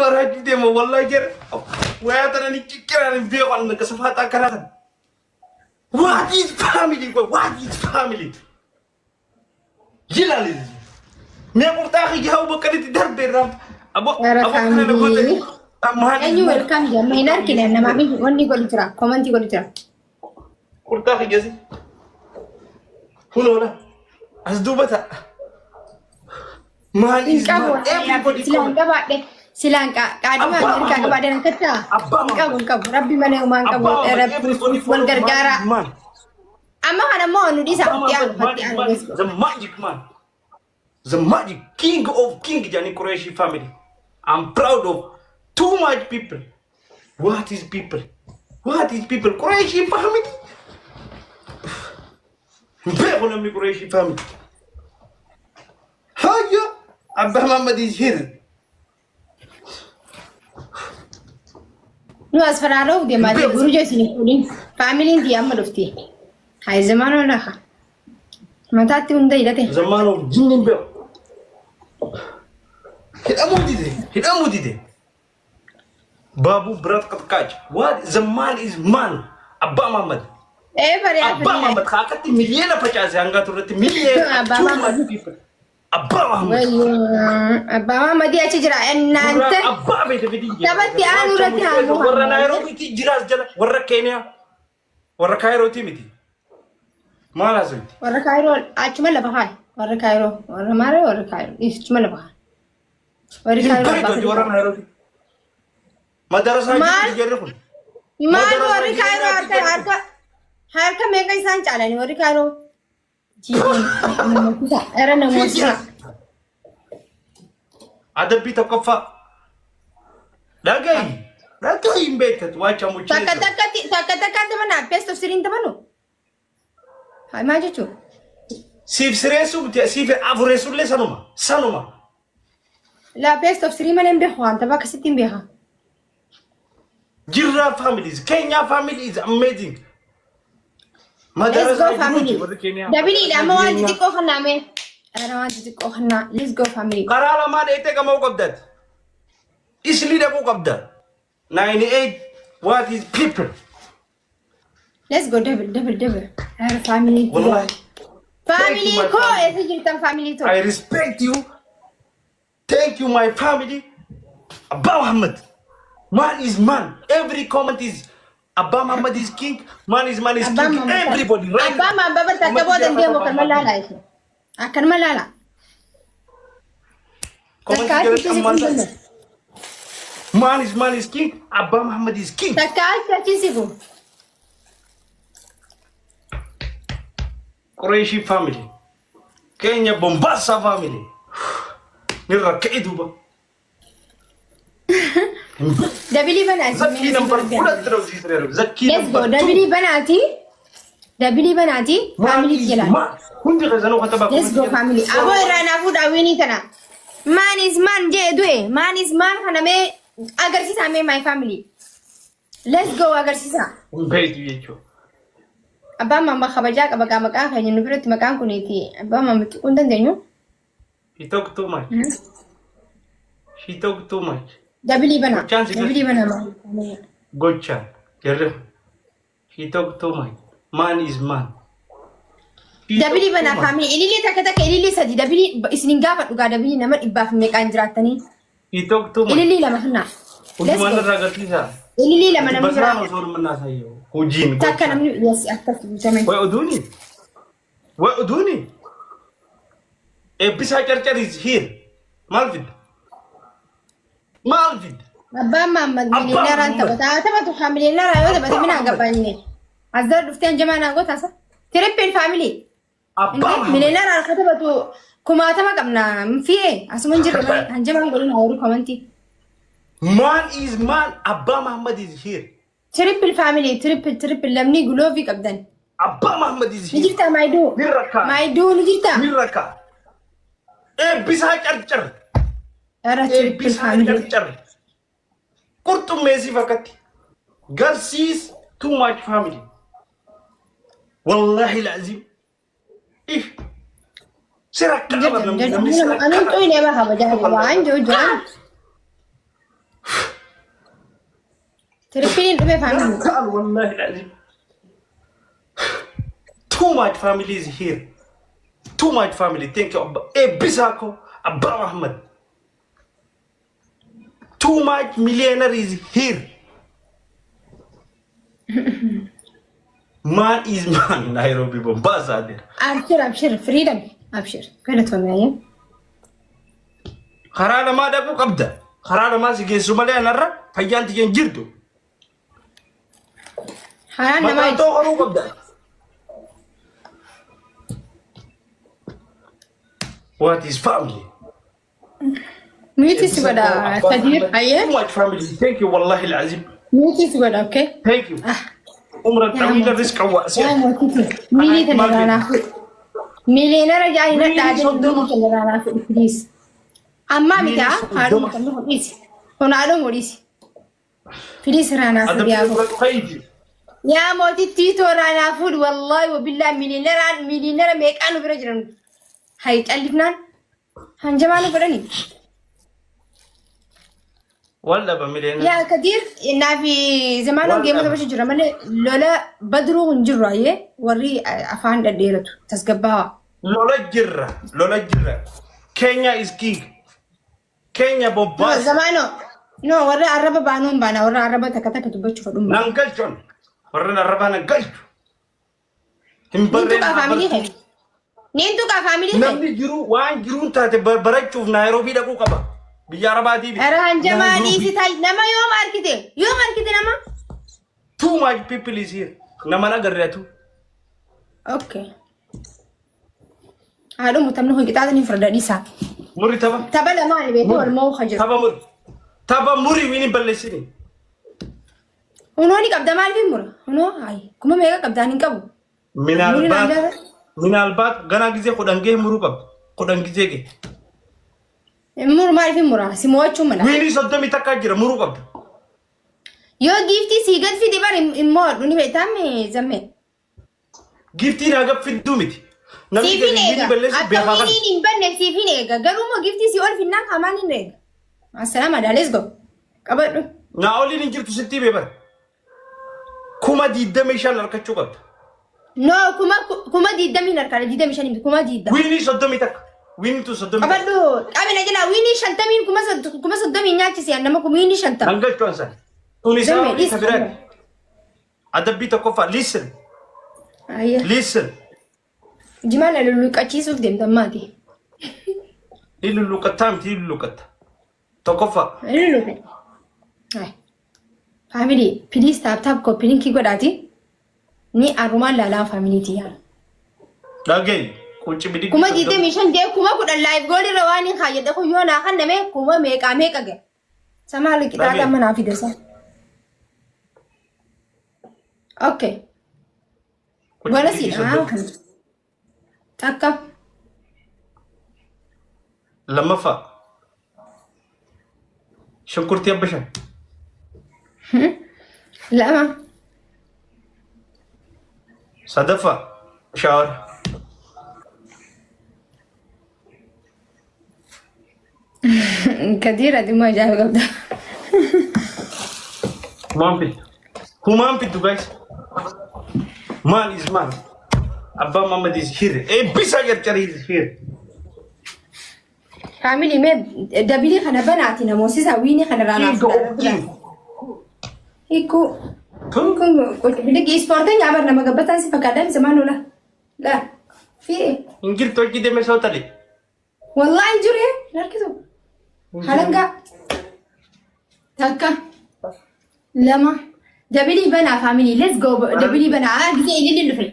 راجل ديما والله جر ويا ترى نكيكرا نبيع عن كسفات أكرهن what is family what is family جلالي ما قلتاخي جاوب كنت درب الرام أبو أنا نقول أيوة welcome جم هنا كنا أنا ما بين وني قولي ترى كومنتي قولي ترى قلتاخي جزي هنا أصدوبتا man is man everybody Silanka kadima Amerika kepada yang kata kamu Rabbi mana yang mang kamu Rabbi gargara ama ada mau nudi sakti anu the magic king of king Jani Quraishi family I'm proud of too much people what is people Quraishi family beho namni Quraishi family haja Abba Muhammad is here nu asfararo dia mati guru je sini kulin family dia amalufti hai zamano laha matati unda ilate zamano jinnin be hidamudi de babu berat katkaj what the man is man Abba Muhammad bari Abba Muhammad khakati miliena pachase anga turati miliena Abba Muhammad Abba Muhammad dia cijra enante Abba bete bidi tabati anu ratamu warra Nairobi ti jiras jala warra Kenya warra Cairo ti miti mala zai warra Cairo achmala bahai warra Cairo warra mare warra Cairo ismala bahai warra Cairo warra Nairobi madrasa ji jarrafun mal warra Cairo harka mega insan chalani warra Cairo era namusa adabi takaffa lagay imbetet wacha muchi takati mana pesto sirin tamanu hai majuchu sif siresu sif avresu le sanuma la pesto sirin manem be khwan tabaka sitin beha jirra families Kenya family is amazing let's go family dabili la mawadi tiko khana me ana wadi tiko khana let's go family qarala ma de tega mo qabdat isli da ko qabda 98 what is people let's go double our family wallahi family ko esijirtan family to I respect you thank you my family Abba Muhammad man is man every comment is Abba Muhammad is king, man is king, everybody, right? Abba Muhammad takabo dan dia bukan malala itu. Akan malala. Man is king, Abba Muhammad is king. Takal kacin sibu. Quraishi family. Kenya Bombasa family. Nira kaidu ba. Dabili banati. Zaki number 4 terus Israel. Zaki let's go dabili banati family kila. Kunti kazano kata let's go family. Abo irana food awini tana. Man is man je due. Man is man kana me agar sisa me my family. Let's go agar sisa. Baiti yecho. Abba mama khabaja kabaga maka kanya nubirut makan kuniti. Abba mama kundan denyo. He talk too much. Dabili bana ma. Gocha. He talk too much. Man is man. Dabili bana family. Ilili takata ilili sadi dabili isninga fatuga dabili nama ibaf mekan jiratani. He talk too much. Ilili lama hana. Udimana ragatisa. Ilili lama nama jira. Basra masur mana sayo. Hujin. Takkan namni yes aktas zaman. Wa uduni. Bisa church is here. Malvid. Abba Muhammad milioner tabatu milioner ayo tabatu mina agabani. Azar duftan jamana go tasa. Triple family. Abba milioner tabatu kumata makamna mfie asumunjir anjaman golun awru commenti. Man is man Abba Muhammad is here. Triple family triple lamni gulovi kabdan. Abba Muhammad is here. Nijirta maidu nijirta. Miraka. Bisa church. Era triple family. Kurtum Messi vakati. Girl sees too much family. Wallahi lazim. Sirak أنا أنتوا إني ما هبجة هبوان جو جان تربيني دمي فاميلي قال والله العظيم too much family is here too much family thank you Bisako Abba Ahmed too much millionaire is here man is man Nairobi Mombasa there أبشر فريدم أبشر كانت ومعي خرانا ما دقوا قبضة خرانا ما سجى سومالي نرى فيان تجين جردو حرام ما تقولوا قبضة what is family ميوتي سودا كثير أيه too much family thank you والله العظيم ميوتي سودا أوكي thank you عمرك طويل الرزق واسع يا موتي ميلي تنرانا مليونير جاي نتاجر ميلي تنرانا بليز أما متى هارون كمل هوليسي هنالو هوليسي بليز رانا سبيابو يا موتي تيتو رانا فود والله وبالله مليونير ميك أنا برجرن هاي تألفنا هنجمانو براني ولا بمليونير يا كثير إن في زمانه جيم هذا بس جرا من لولا بدرو نجرا يه وري أفان الديرتو تسقبها لولا جرا كينيا is king كينيا بوباس زمانه نو ورا عربة بانون بانا ورا عربة تكتا كتبتش فدوم نانجلشون ورا عربة نانجلش نينتو كفاميلي هاي نينتو كفاميلي هاي نبي وان جرون تاتي برجوف نيروبي دكو كبا بيجارة بادي بي أرهان جمالي سيتاي نما يوم أركيتي نما too much people is here نما نقرأتو أوكي هذا متمنه هو كتاعد نفرد ديسا مري تبا لما اللي بيتو المو خجر تبا مري ويني بلسيني هنوني كبدا مال في مرة هنو هاي كم ميجا كبدا نكبو من البات غنا جزء خدانجه مرو خدانجه جزء مر مال في مرة سموات شو منا ويني صدق متكاجر مرو يو جيفتي سيجد في دبر إمور وني بيتام زمن جيفتي ناقب في الدومتي سيفي نيجا أكمليني نبني سيفي نيجا قالوا ما جيفتي سيول في الناك أماني نيجا السلام عليكم let's go كبر ناولي نجيب تستي بيبر كوما دي دميشان لركشوا قب no كوما دي دمي نركال دي دميشان كوما دي دم ويني صدق متك ويني تو صدق كبر دو أبي نجلا ويني شنتمين كوما صدق مين سي أنا ما كوميني شنتم نانجل كونسا توني سامي كبيرة أدبي تكوفا listen listen جمال اللوك أشيسوف دم تماتي اللوك تام تي اللوك تكوفا اللوك هاي family please tap copy كي قداتي ni aruman la family tiya lagay kunci bidi kuma dite mission de kuma kudan live goli rawani khaye da ko yona kan me kuma me kage sama liki ta da mana fi da sa okay wala si taka lama fa شنكرتي يا باشا لا ما صدفة شاور كثيرة دي ما جاء قبل ما في guys man is man Abba Muhammad is here bisa gercari is here family me dabili khana banati na mosisa wini khana rana Iku كنت بدي سبورتين عبر لما قبلتها سي فكادم زمان ولا لا في انجر توكي دي مسوت لي والله انجري ركزوا حلقة تاكا لما دبلي بنا فاميلي ليتس جو دبلي بنا جزء اللي في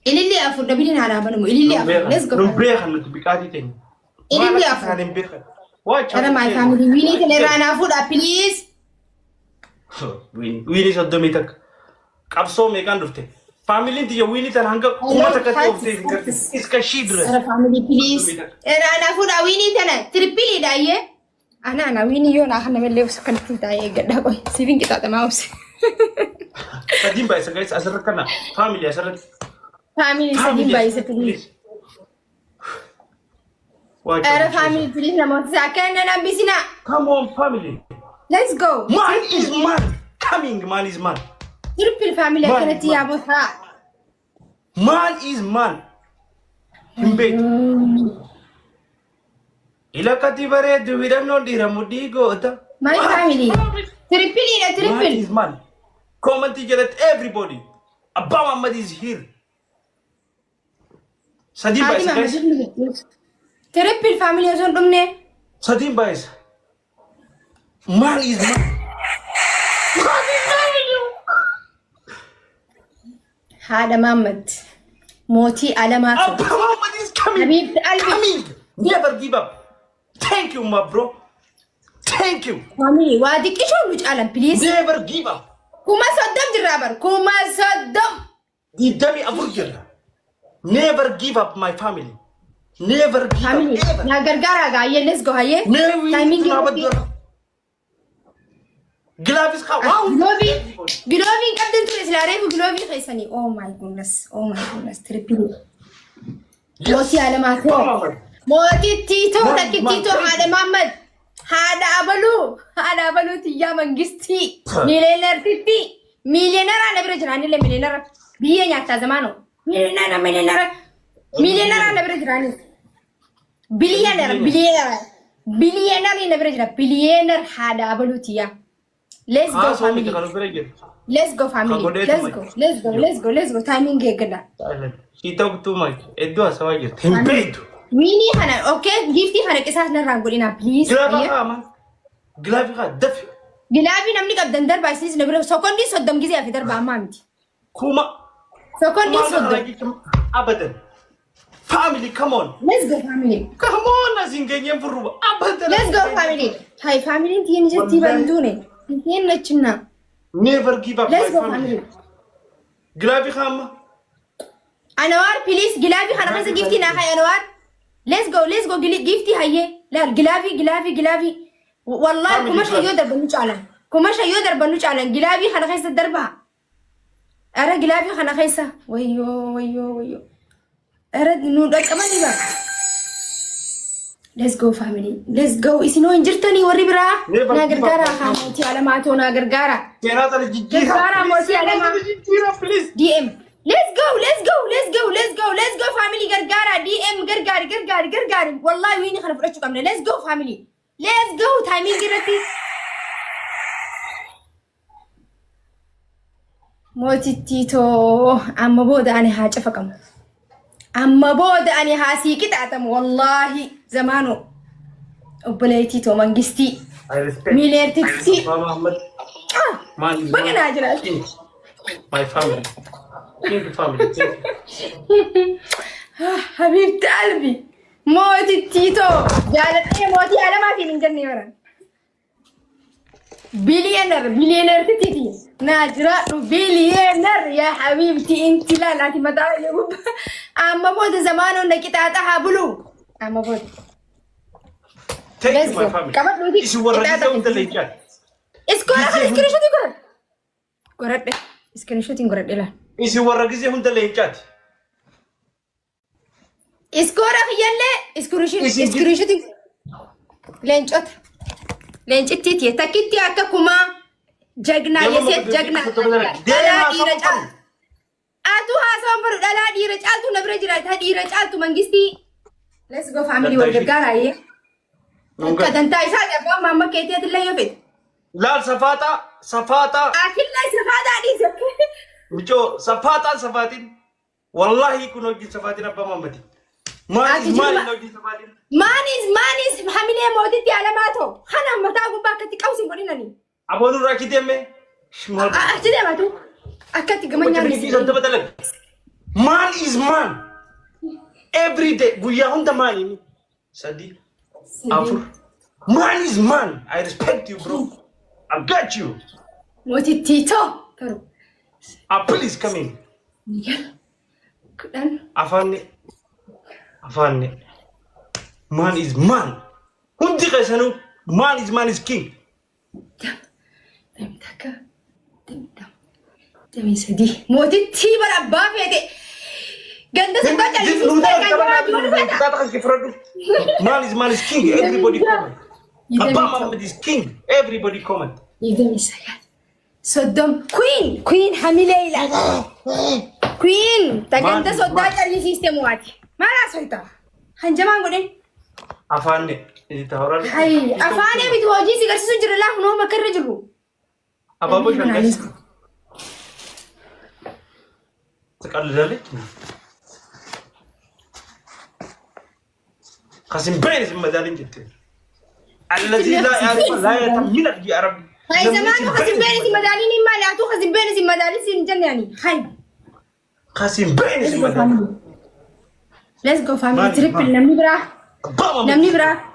اللي افر دبلي على بنمو اللي افر ليتس جو نبريخ نتبكاتي تاني اللي افر انا ماي فاميلي وي نيد نرانا فود بليز ويني صدمتك قبصو ميكان دفته فاميلي دي ويني تنهنگ كوما تكتوفته اسكا شيدر انا فاميلي بليز انا فود ويني تنا تريبلي دايه انا ويني يو انا من اللي سكنت دايه قد قوي سيفين كده تماوس قديم بايس جايز اسركنا فاميلي اسرك فاميلي سديم بايس بليز انا فاميلي بليز لما تسكن انا بيسنا come on family let's go man is man coming. Man is man. Triple family كانت يا بوها. Man is man. Himbet. Ila katibare duwiran no diramudi gota. My family. Triple ila triple. Man is man. Comment together everybody. Abba Muhammad is here. Sadim guys. Triple family يزون ضمنه. Sadim guys. Man is man. هذا محمد موتي على ما Abba Muhammad is coming. حبيب قلبي. Coming. Never give up. Thank you, my bro. Thank you. family واديك ايش هو على بليز. Never give up. كوما صدم جرابر كوما صدم. دي دمي أفرجر. Never give up my family. Never give family up ever. يا غرغرة قاية let's go هاي. Timing Glavis ka wow. Glovi قد انتو اسلاري وغلوفي خيساني. Oh my goodness triple. موتي على ما تو. موتي تيتو تكي تيتو هذا محمد. هذا أبلو تيجا منجستي. مليونير تيتي. مليونير أنا برجعني له مليونير. بيه نياتا زمانو. مليونير أنا برجعني. بليونير أنا برجعني. بليونير هذا أبلو تيجا. Let's go family. Let's go family. Let's go. Timing كده. She talk too much. Edwa sawaje. Tempeto. Mini هنا okay gifty هنا كيسات نرانقولينا please. Glavi ka dafi. Glavi namni قبل درب عايزين نبره سكوندي صدم جزء في درب عمامتي. Kuma. سكوندي صدم. أبدا. Family come on. Let's go family. Come on نازين فروبا. أبدا. Let's go family. هاي family انتي نجت تبندوني. انتي نجتنا. Never give up Let's my go family. family. Glavi khama. أنوار please Glavi خنا خمسة gifty ناخي أنوار. Let's go gifty هاي. لا Glavi. والله كمش يودر بنوش على Glavi خنا خيسة دربها. أرى Glavi خنا خيسة. ويو. أرى نودك كمان ديبا. Let's go family. Let's go. إسنو إنجرتني وري برا. ناقرقارا خاموتي على ما تو ناقرقارا. كيرات الجيرة. ناقرقارا موتي على ما. please. DM. Let's go family قرقارا DM قرقاري. والله ويني خنا فرشوا كاملة. Let's go family. Let's go timing قرتي. موتي تيتو. أما بود أنا حاجة فكم. أما بود أنا هاسي كده أتم والله زمانه أبليتي تو منجستي ميلير تكسي محمد بقى ناجرة my family حبيبة قلبي موتي تيتو جالت إيه موتي على ما في من جنة ورا بليونير تيتي ناجرة بليونير يا حبيبتي انت لا تمتعي يا بابا اما بود زمانه انك تاتها بلو اما بود Thank you my family. Is you were ready to leave yet? screenshotting قرد لا Is you were ready to leave yet? اسكورا يلا screenshotting لينجت تيتي تكتي أكاكوما جغنا يسيت جغنا دلا ديرج أتو هاسامبر دلا ديرج أتو نبرجرات هديرج أتو منجستي let's go family ورجعنا إيه كذا نتاي ساعة ماما كيتي أتلا يفيد لا سفاتا أكيد لا سفاتا دي وجو سفاتين والله يكونوا جي سفاتين أبا مامتي man is family مودتي على ماتو خنا متاعو باكتي كوسين قولينني أبغى نروح كده مي أجدي ماتو أكتي كمان man is man every day ويا هوندا ماني سادي أفر man is man I respect you bro I got you موتي تيتو please come in ميغل كدان Afan man is man. Hundi kaisanu man is king. Demi sedi. Moti thi bara baaf ede. Ganda se baca Man is king. Everybody comment. Abba Muhammad is king. Everybody comment. Demi saya. صدام كوين حمي ليلى كوين تكنت صداج اللي سيستم واتي ما لا سيطرة هنجمان قولين أفاني إذا تهرب هاي أفاني بتواجي سيجار سجر الله هو مكر رجلو أبا بوش بس تقال ذلك قاسم بين اسم مدالين جدا الذي لا يعرف لا يتمنى يا رب هاي زمان قاسم بين اسم مدالين ما لا تو قاسم بين اسم مدالين سين جنة يعني هاي قاسم بين اسم مدالين let's go family trip نمني برا